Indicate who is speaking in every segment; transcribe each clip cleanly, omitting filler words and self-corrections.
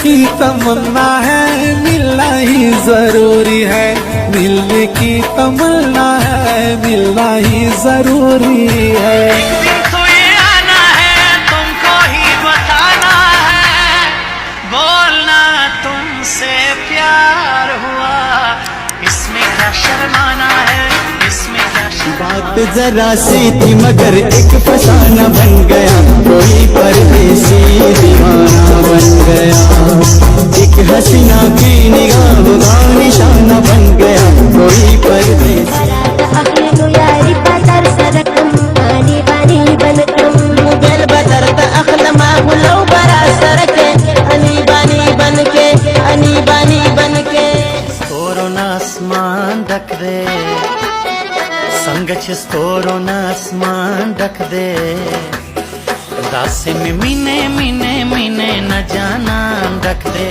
Speaker 1: एक दिन तो ये आना है, तुमको ही बताना है, बोलना तुमसे प्यार हुआ, इसमें क्या शर्माना है, इसमें क्या
Speaker 2: बात जरा सी थी मगर एक फसाना बन गया, कोई परदेसी दीवाना बन गया। एक हसीना की निगाहों का निशाना बन गया, कोई परदेसी।
Speaker 1: आसमान ढक दे संगच स्तोरों आसमान ढक दे, दासे में मिने मिने मिने न जाना ढक दे।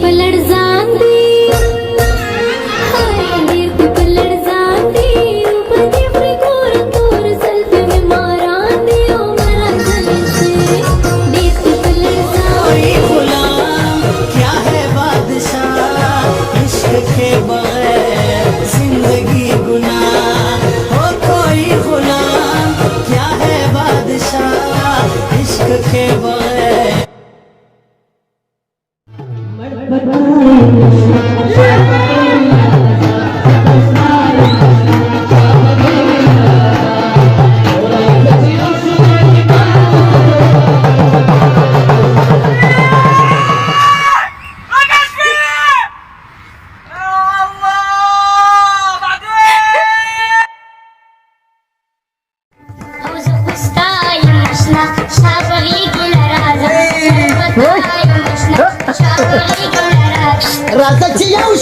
Speaker 3: पलट जांदी नीरती पलट जांदी उपदी फ्रिकोर तोर सेल्फी में मारांदी ओ मेरा गले से नीरती पलट जांदी।
Speaker 2: गुलाम क्या है बादशाह इश्क के बगैर जिंदगी गुनाह हो। कोई गुलाम क्या है बादशाह इश्क के बगैर। Raza ci jau